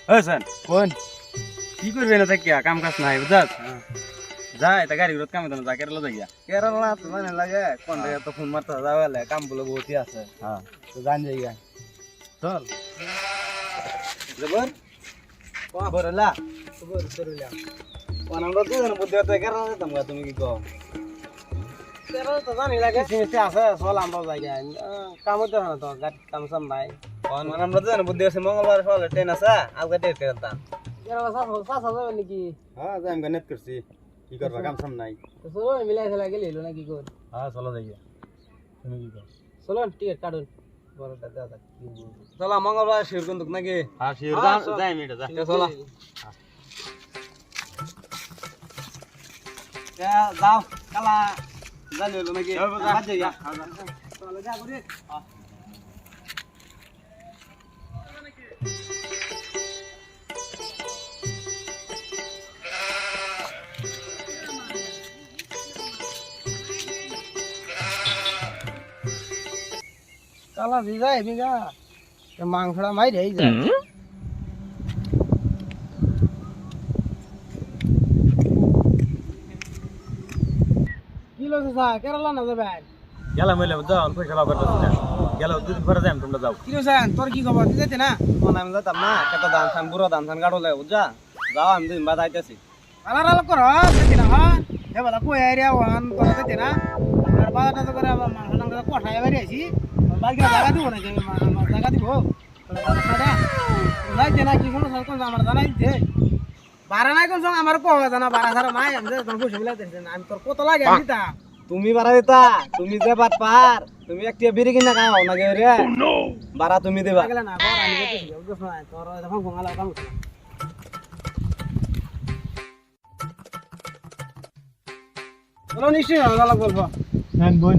হয়েছেন কোন কি করবে না তাকে কাম কাজ নাই বুঝাস যায় তা গাড়ি রোড কামে যা কেরালা যাইয়া কেরালা তো মানে লাগে কোন জায়গা তো ফোন মারতে যাওয়ালে কাম বলে বহুতই আছে হ্যাঁ তো জান যাইয়া চল জবর কোয়া বরলা জবর করলা কোন আমরা দুজন বুদ্ধি হতে কেরালা যেতাম গা তুমি কি কও কেরালা তো জানি লাগে সিমিতে আছে চল আমরা জায়গা কাম হতে না তো গাড়ি কাম সাম নাই কোন আমরা দুজন বুদ্ধি আছে মঙ্গলবার সকালে ট্রেন আছে আজকে ডেট করতাম কেরালা সাসা যাবে নাকি হ্যাঁ যাই আমি নেট করছি কি করবা কাম সাম নাই তো চলো মিলাই ফেলা গেলি না কি কর হ্যাঁ চলো যাইয়া তুমি কি কর চলো টিকিট কাটুন বড়টা দাও দাও চলো মঙ্গলবার শিওর কোন নাকি হ্যাঁ শিওর যাই আমি এটা যা চলো যাও কালা জানি হলো নাকি বাদ যাইয়া চলো যা করে কালা ভিজা ভিজা মাংসটা মাই রে যায় কি লছে সা কেরালা না যাবে গেলাম হইলে যাও আমি পয়সা লাভ করতেছি না গেল দুদিন পরে যাই তোমরা যাও কি লছে তোর কি খবর তুই যেতে না কোন আমি যেতাম না কত দান খান বুড়ো দান খান গাড়ো লাগে বুঝা যাও আমি দিন বাদ আইতাছি আলার আলাপ কর যেতে না হ্যাঁ এ বলা কই এরিয়া ওয়ান করে যেতে না আর বাজারটা তো করে আবার মাংস টাংস কোঠায় বাইরে আছি বাকি জায়গা দিব না জায়গা দিব যাইতে না কি কোনো সরকার আমার জানাই দে বাড়া নাই কোন আমার কওয়া জানা বাড়া ছাড়া নাই আমি তোর খুশি মিলাই দিতেন আমি তোর কত লাগে আমি দিতা তুমি বাড়া দিতা তুমি যে বাট পার তুমি একটা বিড়ি কিনা খাও না গে রে বাড়া তুমি দেবা লাগলা না কর আমি যেতেছি বুঝছ না তোর যখন গঙ্গালা কাম করছ চলো নিশ্চয় গঙ্গালা বলবো হ্যাঁ বোন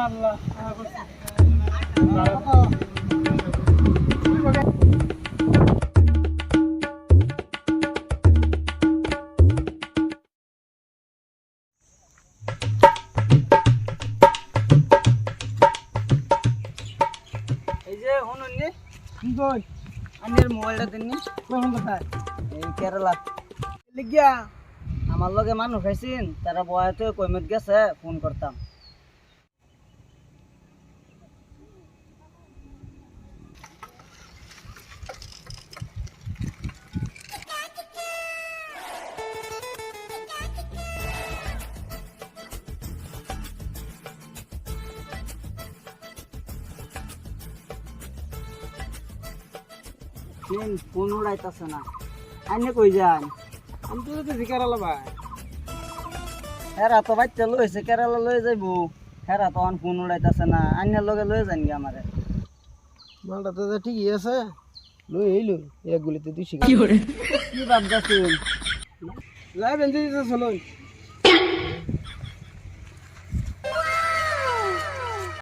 আল্লাহ এই যে শুনুন নি কি কই আমার মোবাইলটা দেন নি কোন কোথায় এই কেরালা লিখিয়া আমার লগে মানুষ খাইছিন তারা বয়াতে কইমত গেছে ফোন করতাম ফোন উড়াইতেছে না আইনে কই যান আমি তো যেতেছি কেরালা ভাই হেরা তো বাচ্চা লইছে কেরালা লয়ে যাইব হেরা তো আমার ফোন উড়াইতেছে না আইনের লগে লয়ে যান গে আমারে মালটা তো ঠিকই আছে লই এইলো এক গুলিতে 200 কি ভাবতেছেন যাই বেঞ্চে চলুন